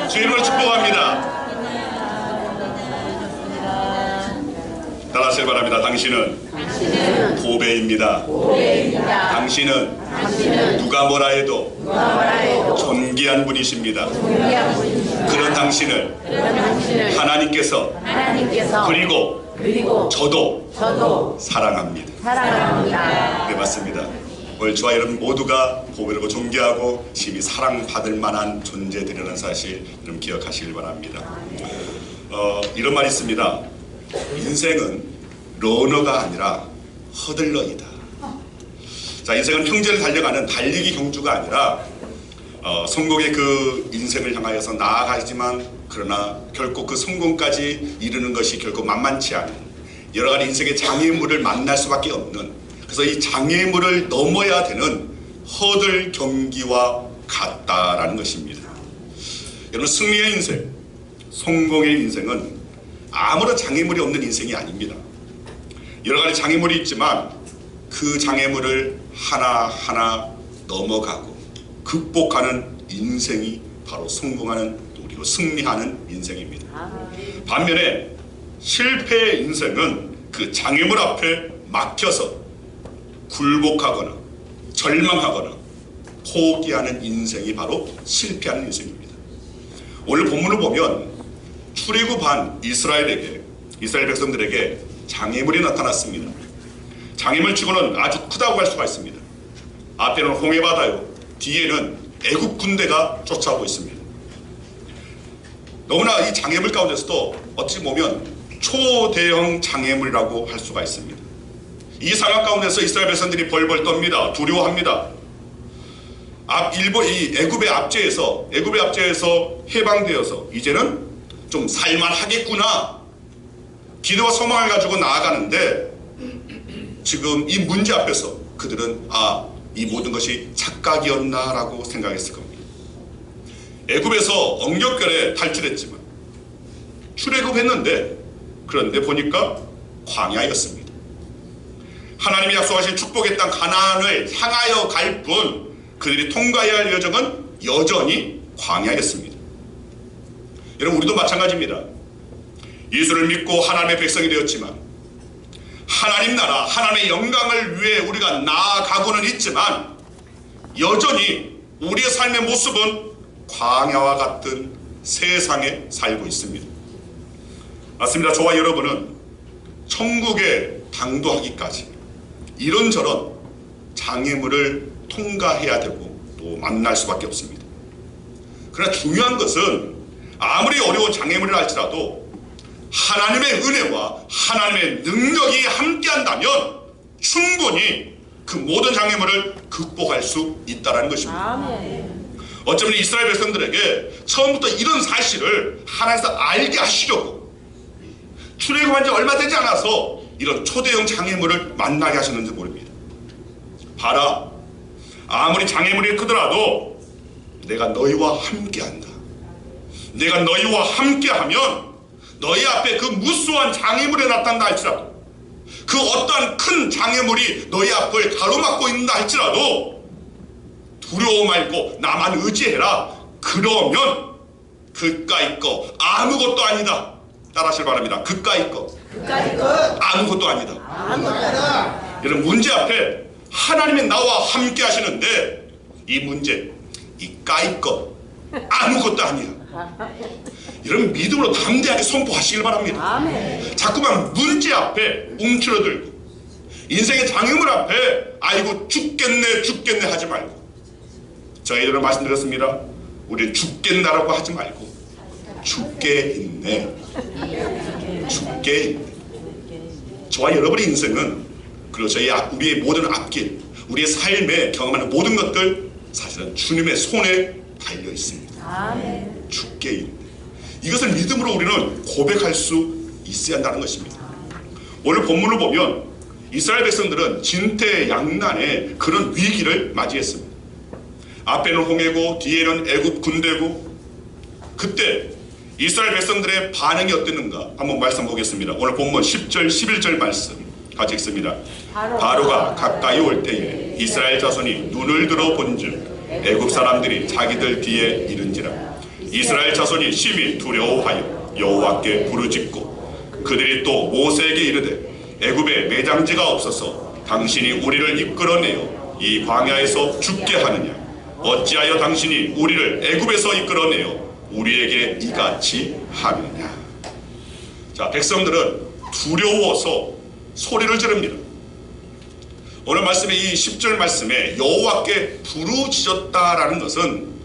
주님을 축복합니다. 따라하시기 바랍니다. 당신은 고배입니다. 당신은 누가 뭐라 해도 존귀한 분이십니다. 그런 당신을 하나님께서 그리고 저도 사랑합니다. 네, 맞습니다. 오늘 저와 여러분 모두가 고배라고 존귀하고 심히 사랑받을 만한 존재들이라는 사실 여러분 기억하시길 바랍니다. 이런 말이 있습니다. 인생은 러너가 아니라 허들러이다. 자, 인생은 평지를 달려가는 달리기 경주가 아니라 성공의 그 인생을 향하여서 나아가지만 그러나 결코 그 성공까지 이루는 것이 결코 만만치 않은 여러 가지 인생의 장애물을 만날 수밖에 없는, 그래서 이 장애물을 넘어야 되는 허들 경기와 같다라는 것입니다. 여러분, 승리의 인생, 성공의 인생은 아무런 장애물이 없는 인생이 아닙니다. 여러 가지 장애물이 있지만 그 장애물을 하나하나 넘어가고 극복하는 인생이 바로 성공하는, 그리고 승리하는 인생입니다. 반면에 실패의 인생은 그 장애물 앞에 막혀서 굴복하거나 절망하거나 포기하는 인생이 바로 실패하는 인생입니다. 오늘 본문을 보면 출애굽한 이스라엘 백성들에게 장애물이 나타났습니다. 장애물 치고는 아주 크다고 할 수가 있습니다. 앞에는 홍해바다요, 뒤에는 애굽 군대가 쫓아오고 있습니다. 너무나 이 장애물 가운데서도 어찌 보면 초대형 장애물이라고 할 수가 있습니다. 이 상황 가운데서 이스라엘 백성들이 벌벌 떱니다. 두려워합니다. 이 애굽의 압제에서 해방되어서 이제는 좀 살만하겠구나, 기도와 소망을 가지고 나아가는데 지금 이 문제 앞에서 그들은 이 모든 것이 착각이었나라고 생각했을 겁니다. 애굽에서 억력결에 탈출했지만 출애굽했는데 그런데 보니까 광야였습니다. 하나님이 약속하신 축복의 땅 가나안을 향하여 갈 뿐 그들이 통과해야 할 여정은 여전히 광야였습니다. 여러분, 우리도 마찬가지입니다. 예수를 믿고 하나님의 백성이 되었지만 하나님 나라, 하나님의 영광을 위해 우리가 나아가고는 있지만 여전히 우리의 삶의 모습은 광야와 같은 세상에 살고 있습니다. 맞습니다. 저와 여러분은 천국에 당도하기까지 이런저런 장애물을 통과해야 되고 또 만날 수밖에 없습니다. 그러나 중요한 것은 아무리 어려운 장애물이라 할지라도 하나님의 은혜와 하나님의 능력이 함께한다면 충분히 그 모든 장애물을 극복할 수 있다는 것입니다. 아멘. 어쩌면 이스라엘 백성들에게 처음부터 이런 사실을 하나님께서 알게 하시려고 출애굽한 지 얼마 되지 않아서 이런 초대형 장애물을 만나게 하셨는지 모릅니다. 봐라, 아무리 장애물이 크더라도 내가 너희와 함께한다. 내가 너희와 함께하면 너희 앞에 그 무수한 장애물이 나타난다 할지라도, 그 어떠한 큰 장애물이 너희 앞을 가로막고 있는다 할지라도 두려워 말고 나만 의지해라. 그러면 그까이 거 아무것도 아니다. 따라하시길 바랍니다. 그까이 거 아무것도 아니다. 여러분, 문제 앞에 하나님이 나와 함께 하시는데 이 문제, 이 까이 거 아무것도 아니야. 여러분, 믿음으로 담대하게 선포하시길 바랍니다. 아멘. 자꾸만 문제 앞에 움츠러들고 인생의 장애물 앞에 아이고 죽겠네 하지 말고, 저희들은 말씀드렸습니다. 우리 죽겠나라고 하지 말고 죽게 있네. 저와 여러분의 인생은, 그리고 우리의 모든 앞길, 우리의 삶에 경험하는 모든 것들 사실은 주님의 손에 달려 있습니다. 아멘. 죽게 있네. 이것을 믿음으로 우리는 고백할 수 있어야 한다는 것입니다. 오늘 본문을 보면 이스라엘 백성들은 진퇴양난의 그런 위기를 맞이했습니다. 앞에는 홍해고 뒤에는 애굽 군대고, 그때 이스라엘 백성들의 반응이 어땠는가 한번 말씀 보겠습니다. 오늘 본문 10절 11절 말씀 같이 읽습니다. 바로가 가까이 올 때에 이스라엘 자손이 눈을 들어 본즉 애굽 사람들이 자기들 뒤에 이른지라 이스라엘 자손이 심히 두려워하여 여호와께 부르짖고 그들이 또 모세에게 이르되 애굽에 매장지가 없어서 당신이 우리를 이끌어내어 이 광야에서 죽게 하느냐? 어찌하여 당신이 우리를 애굽에서 이끌어내어 우리에게 이같이 하느냐? 자, 백성들은 두려워서 소리를 지릅니다. 오늘 말씀의 이 10절 말씀에 여호와께 부르짖었다라는 것은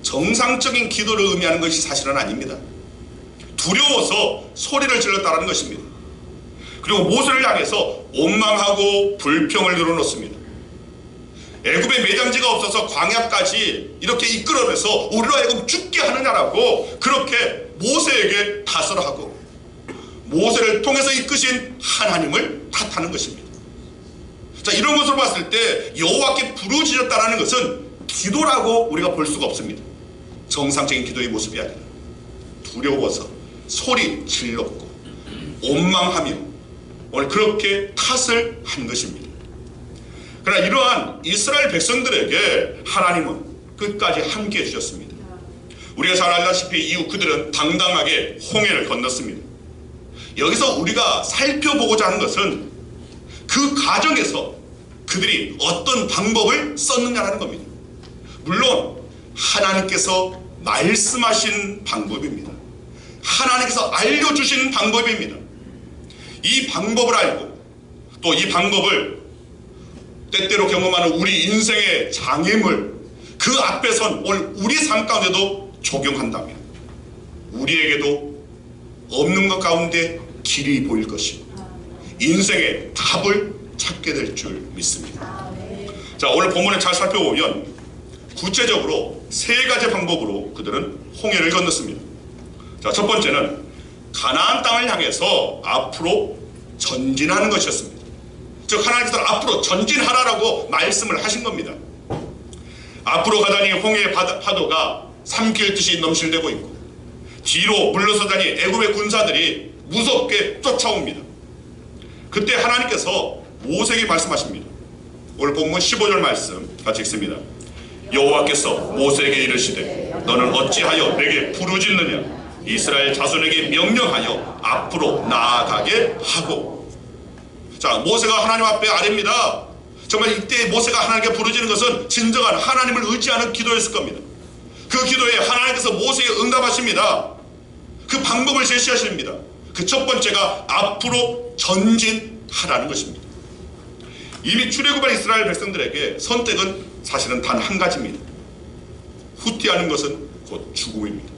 정상적인 기도를 의미하는 것이 사실은 아닙니다. 두려워서 소리를 질렀다라는 것입니다. 그리고 모세를 향해서 원망하고 불평을 늘어놓습니다. 애굽에 매장지가 없어서 광야까지 이렇게 이끌어내서 우리로 하여금 죽게 하느냐라고 그렇게 모세에게 다설을 하고 모세를 통해서 이끄신 하나님을 탓하는 것입니다. 자, 이런 것으로 봤을 때 여호와께 부르짖었다라는 것은 기도라고 우리가 볼 수가 없습니다. 정상적인 기도의 모습이 아니라 두려워서 소리 질렀고 원망하며 오늘 그렇게 탓을 한 것입니다. 그러나 이러한 이스라엘 백성들에게 하나님은 끝까지 함께해 주셨습니다. 우리가 잘 알다시피 이후 그들은 당당하게 홍해를 건넜습니다. 여기서 우리가 살펴보고자 하는 것은 그 과정에서 그들이 어떤 방법을 썼느냐라는 겁니다. 물론 하나님께서 말씀하신 방법입니다. 하나님께서 알려주신 방법입니다. 이 방법을 알고 또 이 방법을 때때로 경험하는 우리 인생의 장애물 그 앞에 선 오늘 우리 삶 가운데도 적용한다면 우리에게도 없는 것 가운데 길이 보일 것이고 인생의 답을 찾게 될 줄 믿습니다. 자, 오늘 본문을 잘 살펴보면 구체적으로 세 가지 방법으로 그들은 홍해를 건넜습니다. 자, 첫 번째는 가나안 땅을 향해서 앞으로 전진하는 것이었습니다. 즉 하나님께서 앞으로 전진하라라고 말씀을 하신 겁니다. 앞으로 가다니 홍해의 파도가 삼킬듯이 넘실대고 있고 뒤로 물러서다니 애굽의 군사들이 무섭게 쫓아옵니다. 그때 하나님께서 모세에게 말씀하십니다. 오늘 본문 15절 말씀 같이 읽습니다. 여호와께서 모세에게 이르시되 너는 어찌하여 내게 부르짖느냐? 이스라엘 자손에게 명령하여 앞으로 나아가게 하고. 자, 모세가 하나님 앞에 아뢰입니다. 정말 이때 모세가 하나님께 부르짖는 것은 진정한 하나님을 의지하는 기도였을 겁니다. 그 기도에 하나님께서 모세에게 응답하십니다. 그 방법을 제시하십니다. 그 첫 번째가 앞으로 전진하라는 것입니다. 이미 출애굽한 이스라엘 백성들에게 선택은 사실은 단 한 가지입니다. 후퇴하는 것은 곧 죽음입니다.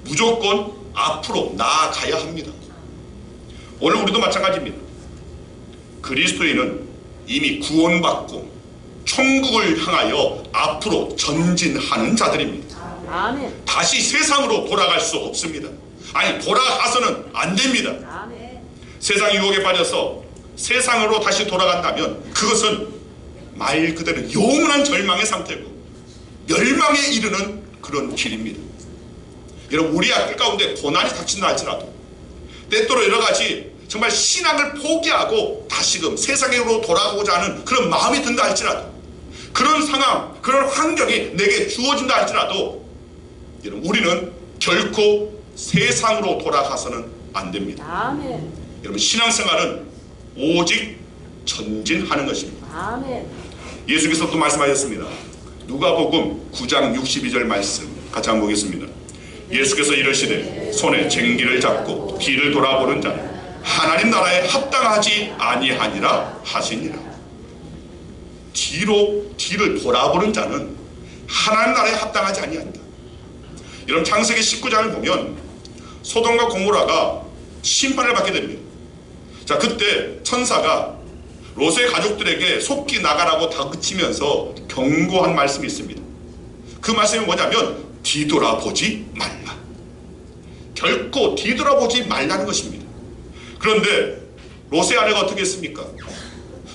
무조건 앞으로 나아가야 합니다. 오늘 우리도 마찬가지입니다. 그리스도인은 이미 구원받고 천국을 향하여 앞으로 전진하는 자들입니다. 아멘. 다시 세상으로 돌아갈 수 없습니다. 아니, 돌아가서는 안 됩니다. 아멘. 세상 유혹에 빠져서 세상으로 다시 돌아간다면 그것은 말 그대로 영원한 절망의 상태고 멸망에 이르는 그런 길입니다. 여러분, 우리 앞길 가운데 고난이 닥친다 할지라도 때때로 여러 가지 정말 신앙을 포기하고 다시금 세상으로 돌아가고자 하는 그런 마음이 든다 할지라도 그런 상황, 그런 환경이 내게 주어진다 할지라도 여러분, 우리는 결코 세상으로 돌아가서는 안 됩니다. 아멘. 여러분, 신앙생활은 오직 전진하는 것입니다. 아멘. 예수께서 또 말씀하셨습니다. 누가복음 9장 62절 말씀 같이 한번 보겠습니다. 예수께서 이르시되 손에 쟁기를 잡고 뒤를 돌아보는 자는 하나님 나라에 합당하지 아니하니라 하시니라. 뒤를 돌아보는 자는 하나님 나라에 합당하지 아니한다. 여러분, 창세기 19장을 보면 소돔과 고모라가 심판을 받게 됩니다. 자, 그때 천사가 롯의 가족들에게 속히 나가라고 다그치면서 경고한 말씀이 있습니다. 그 말씀이 뭐냐면 뒤돌아보지 말라. 결코 뒤돌아보지 말라는 것입니다. 그런데 롯의 아내가 어떻게 했습니까?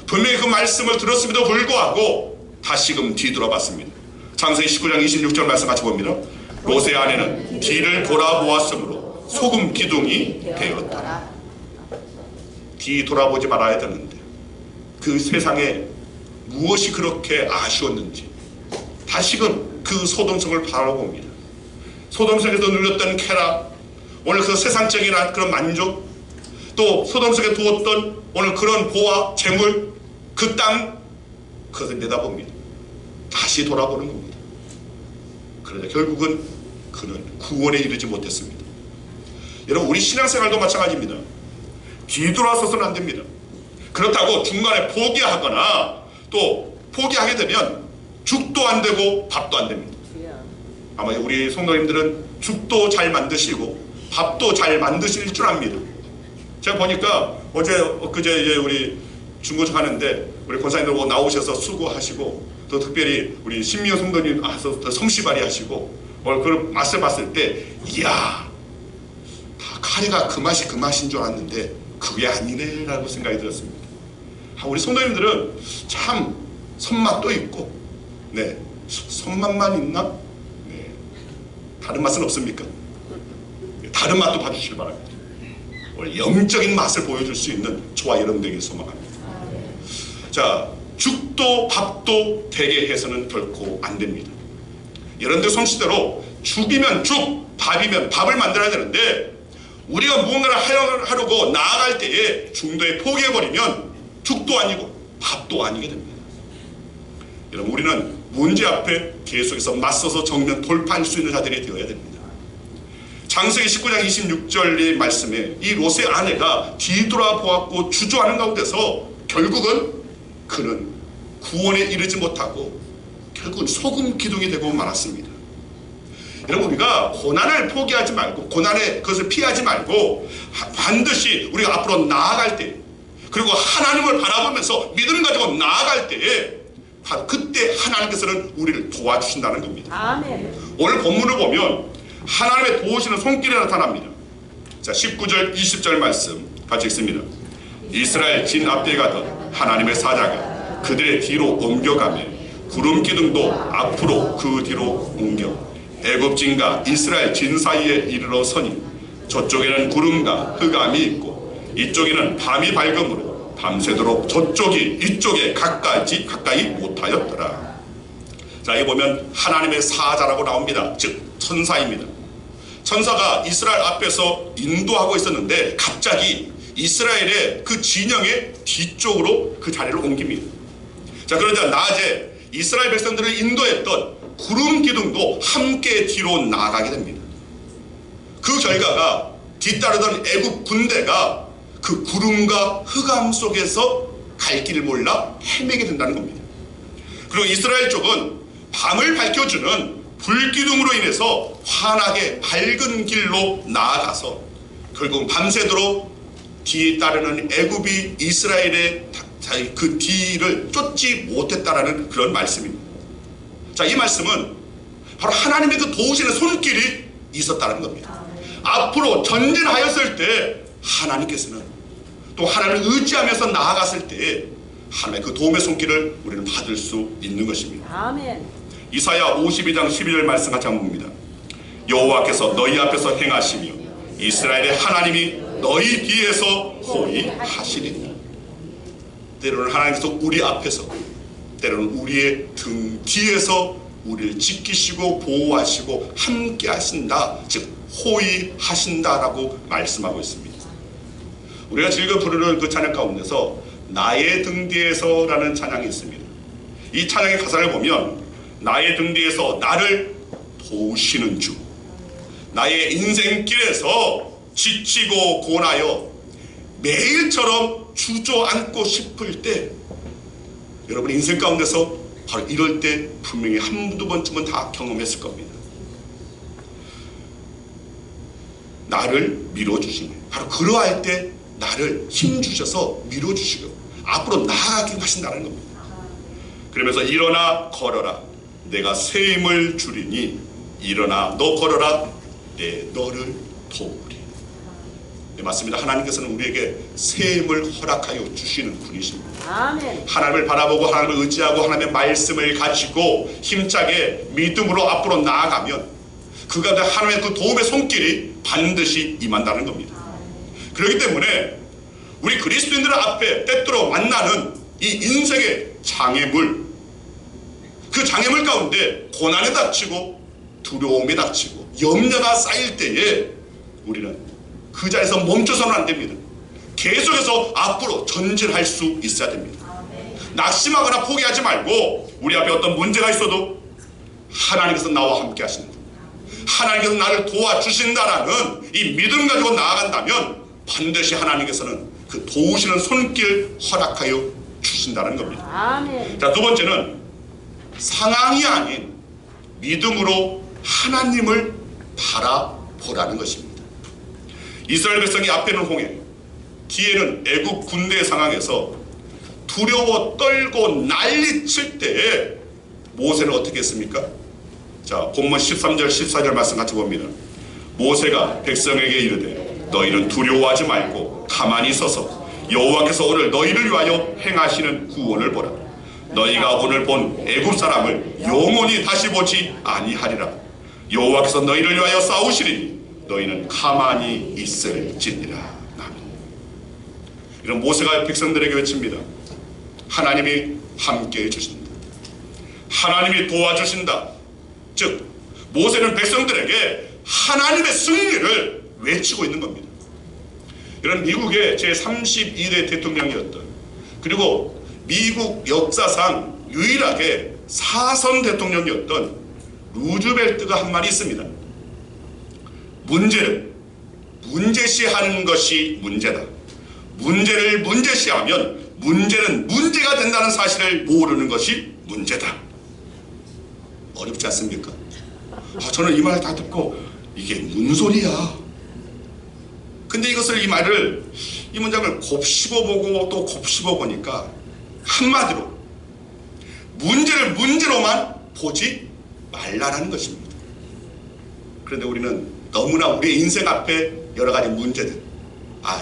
분명히 그 말씀을 들었음에도 불구하고 다시금 뒤돌아봤습니다. 창세기 19장 26절 말씀 같이 봅니다. 롯의 아내는 뒤를 돌아보았으므로 소금 기둥이 되었다. 뒤돌아보지 말아야 되는데 그 세상에 무엇이 그렇게 아쉬웠는지 다시금 그 소돔성을 바라봅니다. 소돔 속에서 누렸던 쾌락, 오늘 그 세상적인 그런 만족, 또 소돔 속에 두었던 오늘 그런 보화, 재물, 그 땅, 그것을 내다봅니다. 다시 돌아보는 겁니다. 그러나 결국은 그는 구원에 이르지 못했습니다. 여러분, 우리 신앙생활도 마찬가지입니다. 뒤돌아서서는 안 됩니다. 그렇다고 중간에 포기하거나 또 포기하게 되면 죽도 안 되고 밥도 안 됩니다. 아마 우리 성도님들은 죽도 잘 만드시고 밥도 잘 만드실 줄 압니다. 제가 보니까 그제 이제 우리 중고차 하는데 우리 권사님들 나오셔서 수고하시고, 또 특별히 우리 신미영 성도님 솜씨발이 하시고 그걸 맛을 봤을 때, 이야, 다 카레가 그 맛인 줄 알았는데 그게 아니네 라고 생각이 들었습니다. 우리 성도님들은 참 손맛도 있고, 네, 손맛만 있나? 네, 다른 맛은 없습니까? 다른 맛도 봐주시길 바랍니다. 오늘 영적인 맛을 보여줄 수 있는 저와 여러분들에게 소망합니다. 자, 죽도 밥도 되게 해서는 결코 안 됩니다. 여러분들 솜씨대로 죽이면 죽, 밥이면 밥을 만들어야 되는데, 우리가 무언가를 하려고 나아갈 때에 중도에 포기해버리면 죽도 아니고 밥도 아니게 됩니다. 여러분, 우리는 문제 앞에 계속해서 맞서서 정면 돌파할 수 있는 자들이 되어야 됩니다. 창세기 19장 26절의 말씀에 이 롯의 아내가 뒤돌아보았고 주저하는 가운데서 결국은 그는 구원에 이르지 못하고 결국은 소금 기둥이 되고 말았습니다. 여러분, 우리가 고난을 포기하지 말고, 고난의 것을 피하지 말고 반드시 우리가 앞으로 나아갈 때, 그리고 하나님을 바라보면서 믿음 가지고 나아갈 때에 바로 그때 하나님께서는 우리를 도와주신다는 겁니다. 아멘. 오늘 본문을 보면 하나님의 도우시는 손길이 나타납니다. 자, 19절 20절 말씀 같이 읽습니다. 이스라엘 진 앞에 가던 하나님의 사자가 그들의 뒤로 옮겨가며 구름 기둥도 앞으로 그 뒤로 옮겨 애굽진과 이스라엘 진 사이에 이르러 서니 저쪽에는 구름과 흑암이 있고 이쪽에는 밤이 밝음으로 밤새도록 저쪽이 이쪽에 가까이 못하였더라. 자, 여기 보면 하나님의 사자라고 나옵니다. 즉 천사입니다. 천사가 이스라엘 앞에서 인도하고 있었는데 갑자기 이스라엘의 그 진영의 뒤쪽으로 그 자리를 옮깁니다. 자, 그러자 낮에 이스라엘 백성들을 인도했던 구름 기둥도 함께 뒤로 나아가게 됩니다. 그 결과가 뒤따르던 애굽 군대가 그 구름과 흑암 속에서 갈 길을 몰라 헤매게 된다는 겁니다. 그리고 이스라엘 쪽은 밤을 밝혀주는 불기둥으로 인해서 환하게 밝은 길로 나아가서 결국 밤새도록 뒤에 따르는 애굽이 이스라엘의 그 뒤를 쫓지 못했다라는 그런 말씀입니다. 자, 이 말씀은 바로 하나님의 그 도우시는 손길이 있었다는 겁니다. 앞으로 전진하였을 때 하나님께서는 또 하나님을 의지하면서 나아갔을 때 하나님의 그 도움의 손길을 우리는 받을 수 있는 것입니다. 아멘. 이사야 52장 12절 말씀 같이 한번 봅니다. 여호와께서 너희 앞에서 행하시며 이스라엘의 하나님이 너희 뒤에서 호히 하시리니. 때로는 하나님께서 우리 앞에서, 때로는 우리의 등 뒤에서 우리를 지키시고 보호하시고 함께 하신다, 즉 호히 하신다라고 말씀하고 있습니다. 우리가 즐겨 부르는 그 찬양 가운데서 나의 등 뒤에서 라는 찬양이 있습니다. 이 찬양의 가사를 보면 나의 등 뒤에서 나를 도우시는 주, 나의 인생길에서 지치고 고나여 매일처럼 주저앉고 싶을 때, 여러분 인생 가운데서 바로 이럴 때 분명히 한두 번쯤은 다 경험했을 겁니다. 나를 밀어주시네. 바로 그러할 때 나를 힘주셔서 밀어주시고 앞으로 나아가게 하신다는 겁니다. 그러면서 일어나 걸어라, 내가 새 힘을 주리니 일어나 너 걸어라, 내 너를 도우리. 네, 맞습니다. 하나님께서는 우리에게 새 힘을 허락하여 주시는 분이십니다. 아멘. 하나님을 바라보고 하나님을 의지하고 하나님의 말씀을 가지고 힘차게 믿음으로 앞으로 나아가면 그 가운데 하나님의 그 도움의 손길이 반드시 임한다는 겁니다. 그렇기 때문에 우리 그리스도인들 앞에 때때로 만나는 이 인생의 장애물, 그 장애물 가운데 고난에 닥치고 두려움이 닥치고 염려가 쌓일 때에 우리는 그 자리에서 멈춰서는 안 됩니다. 계속해서 앞으로 전진할 수 있어야 됩니다. 낙심하거나 포기하지 말고 우리 앞에 어떤 문제가 있어도 하나님께서 나와 함께 하신다, 하나님께서 나를 도와주신다라는 이 믿음 가지고 나아간다면 반드시 하나님께서는 그 도우시는 손길 허락하여 주신다는 겁니다. 아멘. 자, 두 번째는 상황이 아닌 믿음으로 하나님을 바라보라는 것입니다. 이스라엘 백성이 앞에는 홍해, 뒤에는 애국 군대의 상황에서 두려워 떨고 난리칠 때에 모세는 어떻게 했습니까? 자, 본문 13절 14절 말씀 같이 봅니다. 모세가 백성에게 이르되 너희는 두려워하지 말고 가만히 서서 여호와께서 오늘 너희를 위하여 행하시는 구원을 보라. 너희가 오늘 본 애굽 사람을 영원히 다시 보지 아니하리라. 여호와께서 너희를 위하여 싸우시리니 너희는 가만히 있을지니라. 아멘. 이런 모세가 백성들에게 외칩니다. 하나님이 함께해 주신다, 하나님이 도와주신다. 즉 모세는 백성들에게 하나님의 승리를 외치고 있는 겁니다. 이런 미국의 제32대 대통령이었던, 그리고 미국 역사상 유일하게 사선 대통령이었던 루즈벨트가 한 말이 있습니다. 문제를 문제시하는 것이 문제다. 문제를 문제시하면 문제는 문제가 된다는 사실을 모르는 것이 문제다. 어렵지 않습니까? 저는 이 말 다 듣고 이게 무슨 소리야? 근데 이 말을, 이 문장을 곱씹어보고 또 곱씹어보니까 한마디로 문제를 문제로만 보지 말라는 것입니다. 그런데 우리는 너무나 우리 인생 앞에 여러 가지 문제들,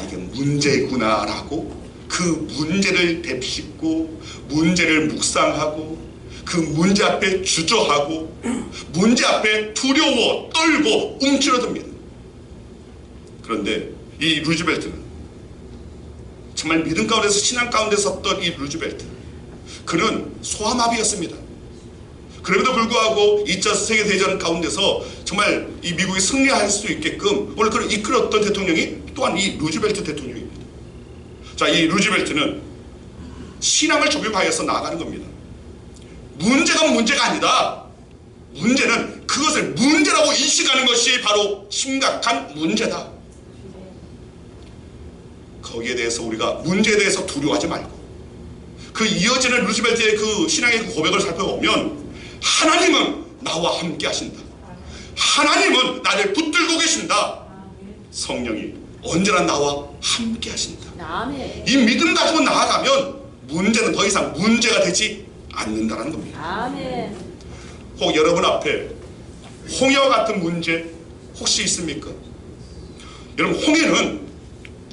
이게 문제구나 라고 그 문제를 대피짓고 문제를 묵상하고 그 문제 앞에 주저하고 문제 앞에 두려워 떨고 움츠러듭니다. 그런데 이 루즈벨트는 정말 믿음 가운데서, 신앙 가운데서 섰던 이 루즈벨트, 그는 소아마비였습니다. 그럼에도 불구하고 2차 세계대전 가운데서 정말 이 미국이 승리할 수 있게끔 오늘 그를 이끌었던 대통령이 또한 이 루즈벨트 대통령입니다. 자, 이 루즈벨트는 신앙을 적용하여서 나아가는 겁니다. 문제가 문제가 아니다. 문제는 그것을 문제라고 인식하는 것이 바로 심각한 문제다. 거기에 대해서 우리가 문제에 대해서 두려워하지 말고 그 이어지는 루즈벨트의 그 신앙의 그 고백을 살펴보면 하나님은 나와 함께 하신다, 하나님은 나를 붙들고 계신다, 성령이 언제나 나와 함께 하신다. 아멘. 이 믿음 가지고 나아가면 문제는 더 이상 문제가 되지 않는다는 겁니다. 아멘. 혹 여러분 앞에 홍해와 같은 문제 혹시 있습니까? 여러분, 홍해는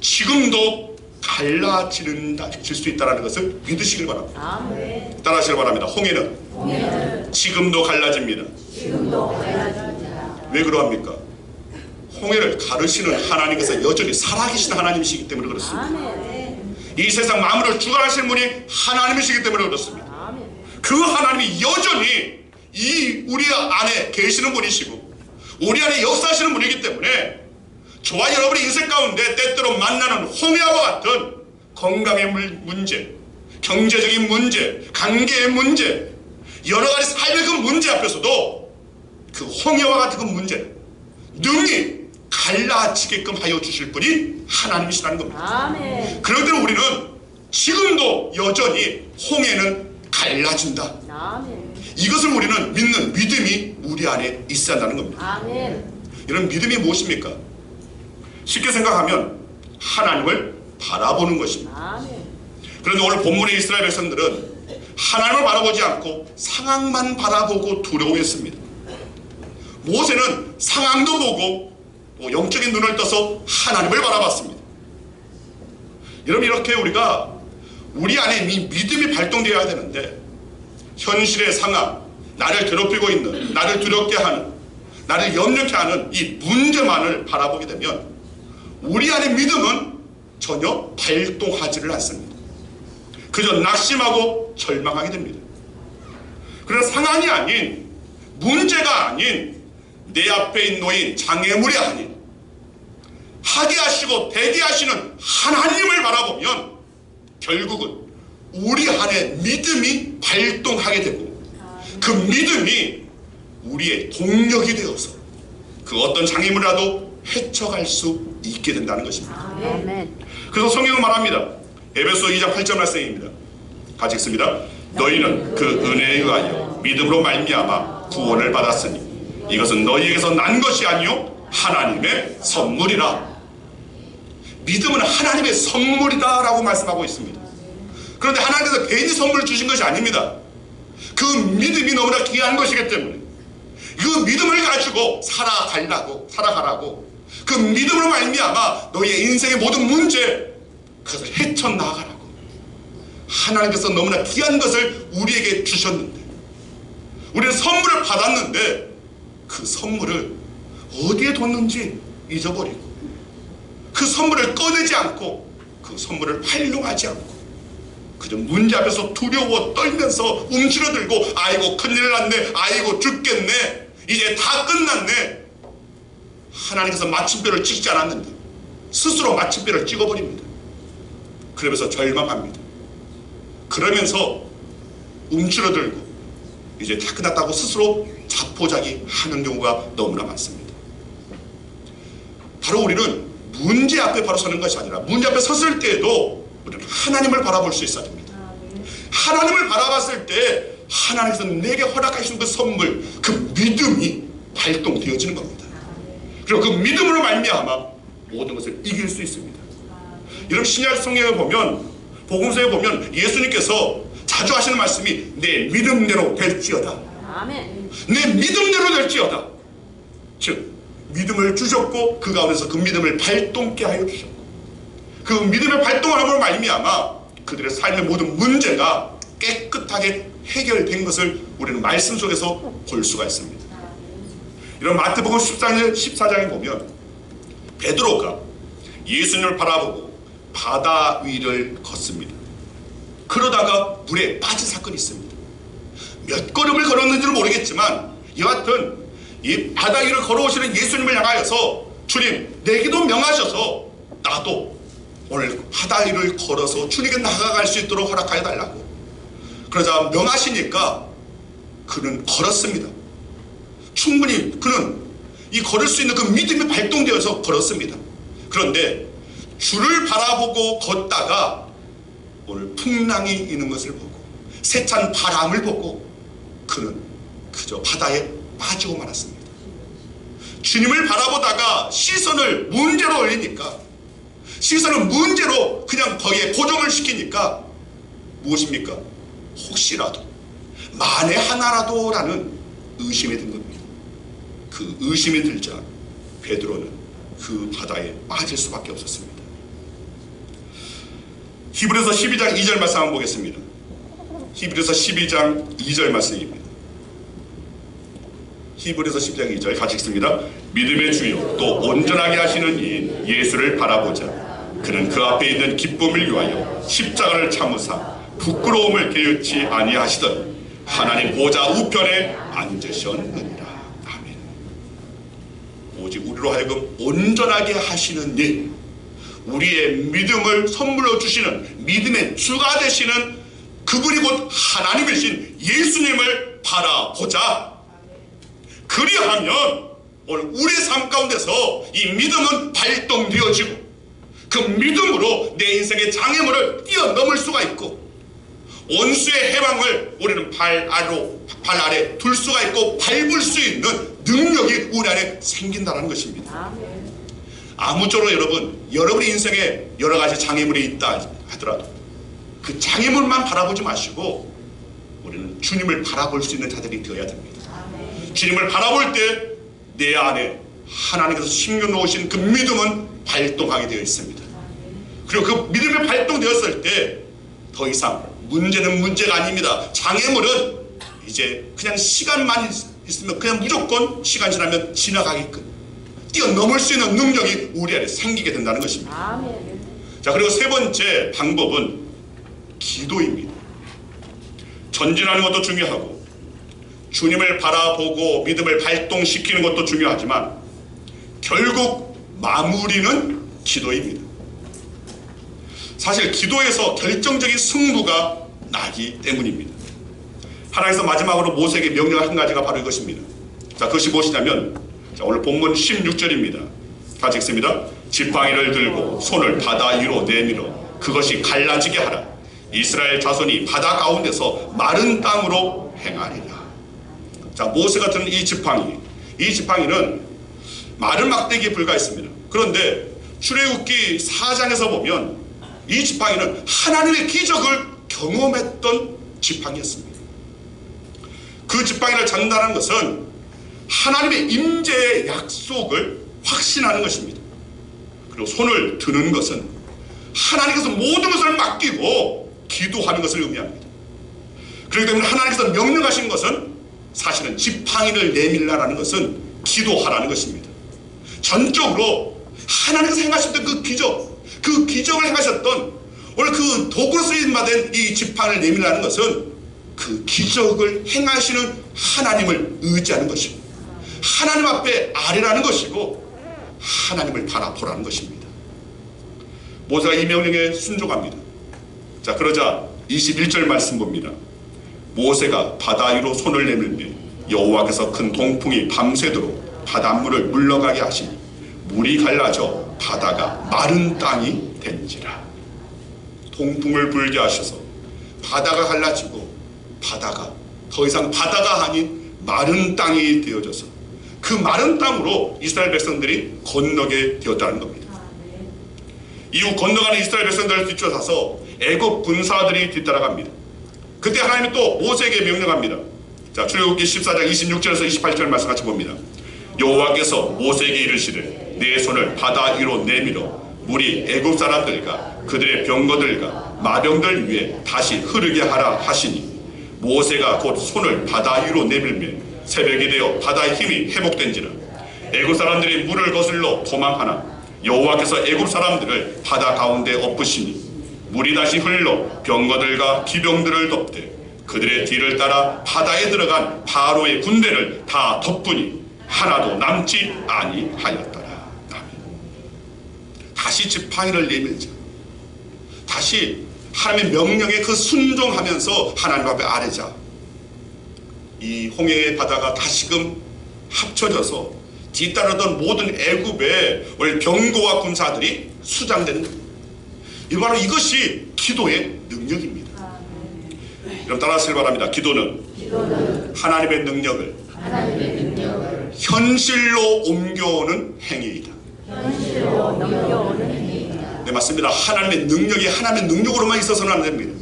지금도 갈라질 수 있다는 것을 믿으시길 바랍니다. 아멘. 따라하시길 바랍니다. 홍해는 지금도 갈라집니다. 왜 그러합니까? 홍해를 가르시는 하나님께서 여전히 살아계신 하나님이시기 때문에 그렇습니다. 아멘. 이 세상 만물을 주관하시는 분이 하나님이시기 때문에 그렇습니다. 아멘. 그 하나님이 여전히 우리 안에 계시는 분이시고 우리 안에 역사하시는 분이기 때문에 저와 여러분의 인생 가운데 때때로 만나는 홍해와 같은 건강의 문제, 경제적인 문제, 관계의 문제, 여러 가지 삶의 그 문제 앞에서도 그 홍해와 같은 그 문제를 능히 갈라지게끔 하여 주실 분이 하나님이시라는 겁니다. 아멘. 그런데 우리는 지금도 여전히 홍해는 갈라진다. 아멘. 이것을 우리는 믿는 믿음이 우리 안에 있어야 한다는 겁니다. 아멘. 이런 믿음이 무엇입니까? 쉽게 생각하면 하나님을 바라보는 것입니다. 아멘. 그런데 오늘 본문의 이스라엘 백성들은 하나님을 바라보지 않고 상황만 바라보고 두려워했습니다. 모세는 상황도 보고 영적인 눈을 떠서 하나님을 바라봤습니다. 여러분, 이렇게 우리가 우리 안에 믿음이 발동되어야 되는데 현실의 상황, 나를 괴롭히고 있는, 나를 두렵게 하는, 나를 염려케 하는 이 문제만을 바라보게 되면 우리 안의 믿음은 전혀 발동하지를 않습니다. 그저 낙심하고 절망하게 됩니다. 그러나 상황이 아닌, 문제가 아닌 내 앞에 놓인 장애물이 아닌 하게 하시고 되게 하시는 하나님을 바라보면 결국은 우리 안에 믿음이 발동하게 되고 그 믿음이 우리의 동력이 되어서 그 어떤 장애물이라도 헤쳐갈 수 있게 된다는 것입니다. 아멘. 그래서 성경은 말합니다. 에베소 2장 8절 말씀입니다. 같이 읽습니다. 너희는 그 은혜에 의하여 믿음으로 말미암아 구원을 받았으니 이것은 너희에게서 난 것이 아니요 하나님의 선물이라. 믿음은 하나님의 선물이다 라고 말씀하고 있습니다. 그런데 하나님께서 괜히 선물을 주신 것이 아닙니다. 그 믿음이 너무나 귀한 것이기 때문에 그 믿음을 가지고 살아가라고 그 믿음으로 말미암아 너희의 인생의 모든 문제 그것을 헤쳐나가라고 하나님께서 너무나 귀한 것을 우리에게 주셨는데 우리는 선물을 받았는데 그 선물을 어디에 뒀는지 잊어버리고 그 선물을 꺼내지 않고 그 선물을 활용하지 않고 그저 문제 앞에서 두려워 떨면서 움츠러들고 아이고 큰일 났네, 아이고 죽겠네, 이제 다 끝났네. 하나님께서 마침표를 찍지 않았는데 스스로 마침표를 찍어버립니다. 그러면서 절망합니다. 그러면서 움츠러들고 이제 다 끝났다고 스스로 자포자기 하는 경우가 너무나 많습니다. 바로 우리는 문제 앞에 바로 서는 것이 아니라 문제 앞에 섰을 때에도 우리는 하나님을 바라볼 수 있어야 됩니다. 하나님을 바라봤을 때 하나님께서 내게 허락하신 그 선물, 그 믿음이 발동되어지는 겁니다. 그리고 그 믿음으로 말미암아 모든 것을 이길 수 있습니다. 여러분 신약 성경에 보면 복음서에 보면 예수님께서 자주 하시는 말씀이 내 믿음대로 될지어다. 아멘. 내 믿음대로 될지어다. 즉 믿음을 주셨고 그 가운데서 그 믿음을 발동케 하여 주셨고 그 믿음의 발동함으로 말미암아 그들의 삶의 모든 문제가 깨끗하게 해결된 것을 우리는 말씀 속에서 볼 수가 있습니다. 이런 마태복음 14장에 보면 베드로가 예수님을 바라보고 바다 위를 걷습니다. 그러다가 물에 빠진 사건이 있습니다. 몇 걸음을 걸었는지는 모르겠지만 여하튼 이 바다 위를 걸어오시는 예수님을 향하여서 주님 내게도 명하셔서 나도 오늘 바다 위를 걸어서 주님께 나아갈 수 있도록 허락하여 달라고. 그러자 명하시니까 그는 걸었습니다. 충분히 그는 이 걸을 수 있는 그 믿음이 발동되어서 걸었습니다. 그런데 주를 바라보고 걷다가 오늘 풍랑이 있는 것을 보고 세찬 바람을 보고 그는 그저 바다에 빠지고 말았습니다. 주님을 바라보다가 시선을 문제로 올리니까 시선을 문제로 그냥 거기에 고정을 시키니까 무엇입니까? 혹시라도 만에 하나라도 라는 의심이 든 겁니다. 그 의심이 들자 베드로는 그 바다에 빠질 수밖에 없었습니다. 히브리서 12장 2절 말씀 한번 보겠습니다. 히브리서 12장 2절 말씀입니다. 히브리서 12장 2절 같이 읽습니다. 믿음의 주요 또 온전하게 하시는 이인 예수를 바라보자. 그는 그 앞에 있는 기쁨을 위하여 십자가를 참으사 부끄러움을 게으치 아니하시더니 하나님 보좌 우편에 앉으셨느니라. 아멘. 오직 우리로 하여금 온전하게 하시는 일, 우리의 믿음을 선물로 주시는 믿음의 주가 되시는 그분이 곧 하나님이신 예수님을 바라보자. 그리하면 오늘 우리의 삶 가운데서 이 믿음은 발동되어지고 그 믿음으로 내 인생의 장애물을 뛰어넘을 수가 있고 원수의 해방을 우리는 발 아래 둘 수가 있고 밟을 수 있는 능력이 우리 안에 생긴다는 것입니다. 아무쪼록 여러분의 인생에 여러 가지 장애물이 있다 하더라도 그 장애물만 바라보지 마시고 우리는 주님을 바라볼 수 있는 자들이 되어야 됩니다. 주님을 바라볼 때 내 안에 하나님께서 심겨놓으신 그 믿음은 발동하게 되어 있습니다. 그리고 그 믿음이 발동되었을 때 더 이상 문제는 문제가 아닙니다. 장애물은 이제 그냥 시간만 있으면 그냥 무조건 시간 지나면 지나가게끔 뛰어넘을 수 있는 능력이 우리 안에 생기게 된다는 것입니다. 자, 그리고 세 번째 방법은 기도입니다. 전진하는 것도 중요하고 주님을 바라보고 믿음을 발동시키는 것도 중요하지만 결국 마무리는 기도입니다. 사실 기도에서 결정적인 승부가 나기 때문입니다. 하나님께서 마지막으로 모세에게 명령한 한 가지가 바로 이것입니다. 자, 그것이 무엇이냐면, 자, 오늘 본문 16절입니다. 같이 읽습니다. 지팡이를 들고 손을 바다 위로 내밀어 그것이 갈라지게 하라. 이스라엘 자손이 바다 가운데서 마른 땅으로 행하리라. 자, 모세가 든 이 지팡이는 마른 막대기에 불과했습니다. 그런데 출애굽기 4장에서 보면 이 지팡이는 하나님의 기적을 경험했던 지팡이였습니다. 그 지팡이를 잡는다는 것은 하나님의 임재의 약속을 확신하는 것입니다. 그리고 손을 드는 것은 하나님께서 모든 것을 맡기고 기도하는 것을 의미합니다. 그렇기 때문에 하나님께서 명령하신 것은 사실은 지팡이를 내밀라라는 것은 기도하라는 것입니다. 전적으로 하나님께서 행하셨던 그 기적을 행하셨던 오늘 그 도구로 쓰임받은 이 지팡이를 내밀라는 것은 그 기적을 행하시는 하나님을 의지하는 것이고 하나님 앞에 아뢰라는 것이고 하나님을 바라보라는 것입니다. 모세가 이 명령에 순종합니다. 자, 그러자 21절 말씀 봅니다. 모세가 바다 위로 손을 내밀며 여호와께서 큰 동풍이 밤새도록 바닷물을 물러가게 하시니 물이 갈라져 바다가 마른 땅이 된지라. 동풍을 불게 하셔서 바다가 갈라지고 바다가 더 이상 바다가 아닌 마른 땅이 되어져서 그 마른 땅으로 이스라엘 백성들이 건너게 되었다는 겁니다. 이후 건너가는 이스라엘 백성들을 뒤쫓아서 애굽 군사들이 뒤따라갑니다. 그때 하나님이 또 모세에게 명령합니다. 자, 출애굽기 14장 26절에서 28절 말씀 같이 봅니다. 여호와께서 모세에게 이르시되 내 손을 바다 위로 내밀어 물이 애굽 사람들과 그들의 병거들과 마병들 위에 다시 흐르게 하라 하시니 모세가 곧 손을 바다 위로 내밀며 새벽이 되어 바다의 힘이 회복된지라. 애굽 사람들이 물을 거슬러 도망하나 여호와께서 애굽 사람들을 바다 가운데 엎으시니 물이 다시 흘러 병거들과 기병들을 덮되 그들의 뒤를 따라 바다에 들어간 바로의 군대를 다 덮으니 하나도 남지 아니하였더라. 아멘. 다시 지팡이를 내밀자. 다시 하나님의 명령에 그 순종하면서 하나님 앞에 아뢰자. 이 홍해의 바다가 다시금 합쳐져서 뒤따르던 모든 애굽의 병거와 군사들이 수장되는 겁니다. 바로 이것이 기도의 능력입니다. 여러분 따라하시길 바랍니다. 기도는 하나님의 능력을 현실로 옮겨오는 행위이다. 네, 맞습니다. 하나님의 능력이 하나님의 능력으로만 있어서는 안 됩니다.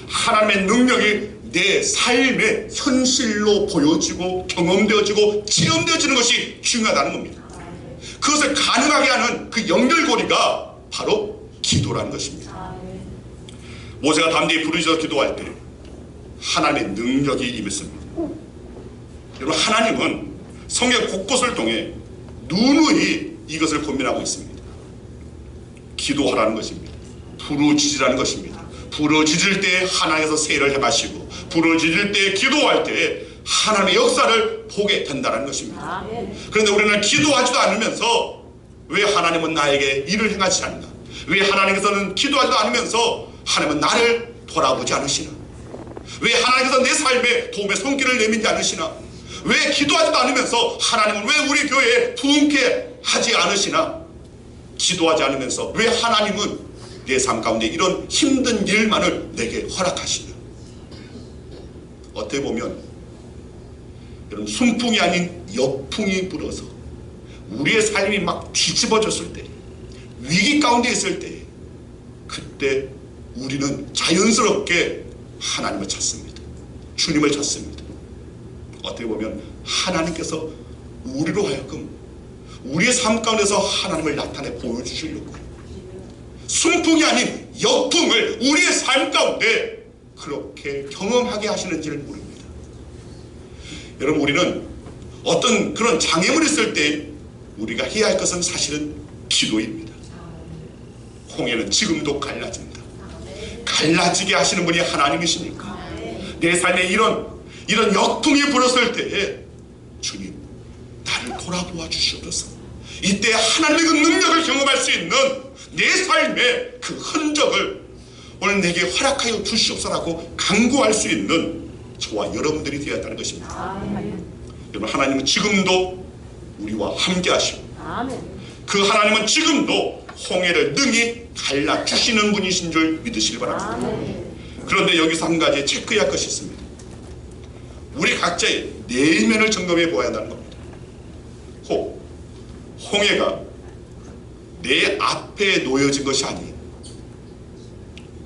하나님의 능력이 내 삶의 현실로 보여지고 경험되어지고 체험되어지는 것이 중요하다는 겁니다. 그것을 가능하게 하는 그 연결고리가 바로 기도라는 것입니다. 모세가 담대히 부르짖어 기도할 때 하나님의 능력이 임했습니다. 여러분, 하나님은 성경 곳곳을 통해 누누이 이것을 고민하고 있습니다. 기도하라는 것입니다. 부르짖으라는 것입니다. 부르짖을 때 하나님께서 세례를 행하시고 부르짖을 때 기도할 때 하나님의 역사를 보게 된다는 것입니다. 그런데 우리는 기도하지도 않으면서 왜 하나님은 나에게 일을 행하지 않나? 왜 하나님께서는 기도하지도 않으면서 하나님은 나를 돌아보지 않으시나? 왜 하나님께서 내 삶에 도움의 손길을 내밀지 않으시나? 왜 기도하지도 않으면서 하나님은 왜 우리 교회에 부흥케 하지 않으시나? 기도하지 않으면서 왜 하나님은 내 삶 가운데 이런 힘든 일만을 내게 허락하시나? 어떻게 보면 여러분, 순풍이 아닌 역풍이 불어서 우리의 삶이 막 뒤집어졌을 때, 위기 가운데 있을 때, 그때 우리는 자연스럽게 하나님을 찾습니다. 주님을 찾습니다. 어떻게 보면 하나님께서 우리로 하여금 우리의 삶 가운데서 하나님을 나타내 보여주시려고 순풍이 아닌 역풍을 우리의 삶 가운데 그렇게 경험하게 하시는지를 모릅니다. 여러분, 우리는 어떤 그런 장애물이 있을 때 우리가 해야 할 것은 사실은 기도입니다. 홍해는 지금도 갈라진다. 갈라지게 하시는 분이 하나님이시니까 내 삶에 이런 이런 역풍이 불었을 때에 주님 나를 돌아보아 주시옵소서. 이때 하나님의 그 능력을 경험할 수 있는 내 삶의 그 흔적을 오늘 내게 허락하여 주시옵소서라고 간구할 수 있는 저와 여러분들이 되었다는 것입니다. 여러분, 하나님은 지금도 우리와 함께 하시고 그 하나님은 지금도 홍해를 능히 갈라주시는 분이신 줄 믿으시기 바랍니다. 그런데 여기서 한 가지 체크해야 할 것이 있습니다. 우리 각자의 내면을 점검해 보아야 한다는 겁니다. 홍해가 내 앞에 놓여진 것이 아닌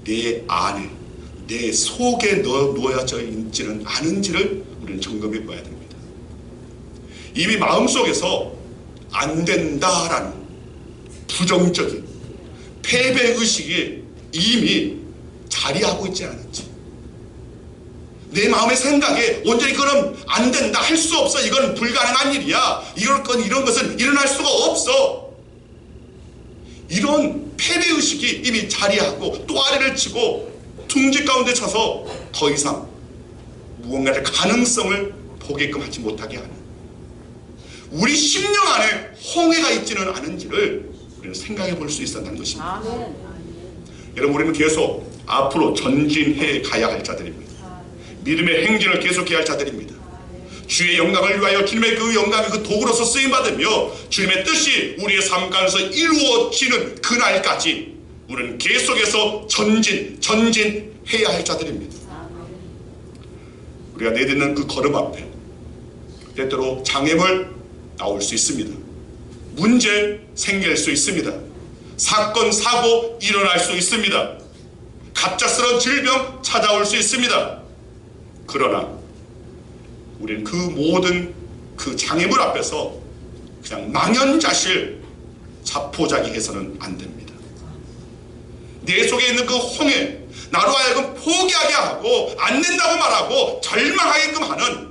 내 안에, 내 속에 놓여져 있지는 않은지를 우리는 점검해 봐야 됩니다. 이미 마음속에서 안 된다라는 부정적인 패배의식이 이미 자리하고 있지 않은지, 내 마음의 생각에 온전히 그럼 안 된다, 할 수 없어, 이건 불가능한 일이야, 이런 것은 일어날 수가 없어, 이런 패배의식이 이미 자리하고 또 아래를 치고 둥지 가운데 쳐서 더 이상 무언가의 가능성을 보게끔 하지 못하게 하는, 우리 심령 안에 홍해가 있지는 않은지를 우리는 생각해 볼 수 있었다는 것입니다. 여러분, 우리는 계속 앞으로 전진해 가야 할 자들입니다. 믿음의 행진을 계속해야 할 자들입니다. 주의 영광을 위하여 주님의 그 영광의 그 도구로서 쓰임받으며 주님의 뜻이 우리의 삶 가운데서 이루어지는 그날까지 우리는 계속해서 전진해야 할 자들입니다. 우리가 내딛는 그 걸음 앞에 때때로 장애물 나올 수 있습니다. 문제 생길 수 있습니다. 사건, 사고 일어날 수 있습니다. 갑작스러운 질병 찾아올 수 있습니다. 그러나 우리는 그 모든 그 장애물 앞에서 그냥 망연자실 자포자기해서는 안 됩니다. 내 속에 있는 그 홍해, 나로 하여금 포기하게 하고 안 된다고 말하고 절망하게끔 하는,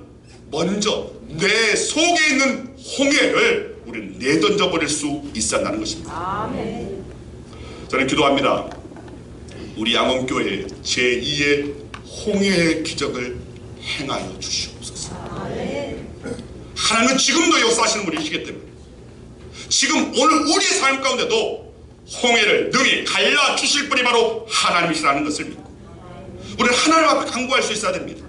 먼저 내 속에 있는 홍해를 우리는 내던져 버릴 수 있어야 한다는 것입니다. 저는 기도합니다. 우리 양원교회 제2의 홍해의 기적을 행하여 주시옵소서. 하나님은 지금도 역사하시는 분이시기 때문에 지금 오늘 우리의 삶 가운데도 홍해를 능히 갈라주실 분이 바로 하나님이시라는 것을 믿고 우리는 하나님 앞에 간구할 수 있어야 됩니다.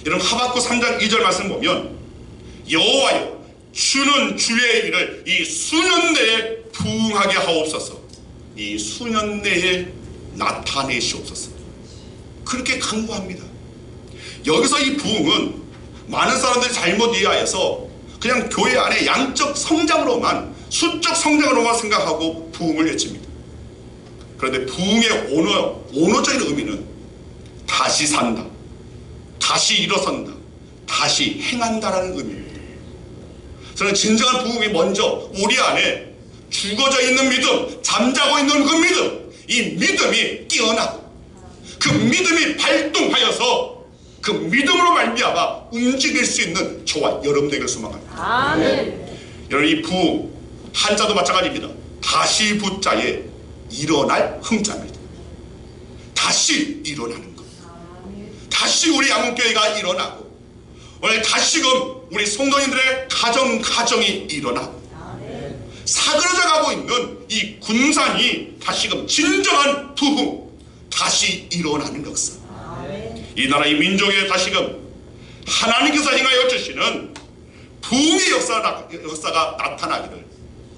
여러분, 하박국 3장 2절 말씀 보면 여호와여 주는 주의 일을 이 수년 내에 부응하게 하옵소서, 이 수년 내에 나타내시옵소서, 그렇게 간구합니다. 여기서 이 부흥은 많은 사람들이 잘못 이해해서 그냥 교회 안에 양적 성장으로만, 수적 성장으로만 생각하고 부흥을 외칩니다. 그런데 부흥의 언어적인 의미는 다시 산다, 다시 일어선다, 다시 행한다라는 의미입니다. 저는 진정한 부흥이 먼저 우리 안에 죽어져 있는 믿음, 잠자고 있는 그 믿음, 이 믿음이 깨어나고 그 믿음이 발동하여서 그 믿음으로 말미암아 움직일 수 있는 저와 여러분에게 소망합니다. 여러분, 이 부흥 한자도 마찬가지입니다. 다시 부자에 일어날 흥자입니다. 다시 일어나는 것, 다시 우리 양원교회가 일어나고 오늘 다시금 우리 성도님들의 가정이 일어나고 사그러져 가고 있는 이 군산이 다시금 진정한 부흥, 다시 일어나는 역사, 이 나라 이 민족에 다시금 하나님께서 행하여 주시는 부흥의 역사가 나타나기를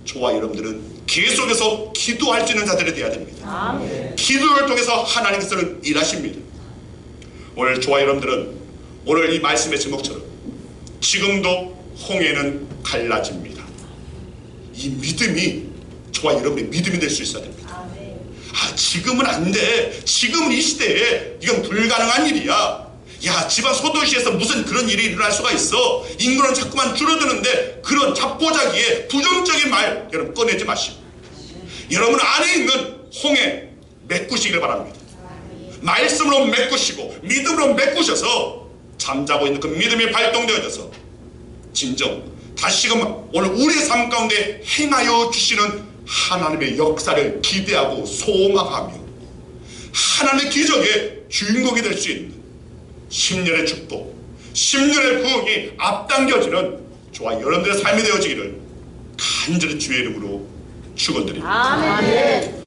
저와 여러분들은 계속해서 기도할 수 있는 자들이 되어야 됩니다. 기도를 통해서 하나님께서는 일하십니다. 오늘 저와 여러분들은 오늘 이 말씀의 제목처럼 지금도 홍해는 갈라집니다, 이 믿음이 저와 여러분의 믿음이 될 수 있어야 됩니다. 지금은 안 돼, 지금은 이 시대에 이건 불가능한 일이야, 야 집안 소도시에서 무슨 그런 일이 일어날 수가 있어, 인구는 자꾸만 줄어드는데, 그런 자포자기에 부정적인 말 여러분 꺼내지 마시고 여러분 안에 있는 홍해 메꾸시기를 바랍니다. 말씀으로 메꾸시고 믿음으로 메꾸셔서 잠자고 있는 그 믿음이 발동되어져서 진정 다시금 오늘 우리의 삶 가운데 행하여 주시는 하나님의 역사를 기대하고 소망하며 하나님의 기적의 주인공이 될 수 있는 10년의 축복, 10년의 부흥이 앞당겨지는 저와 여러분들의 삶이 되어지기를 간절히 주의 이름으로 축원드립니다. 아멘.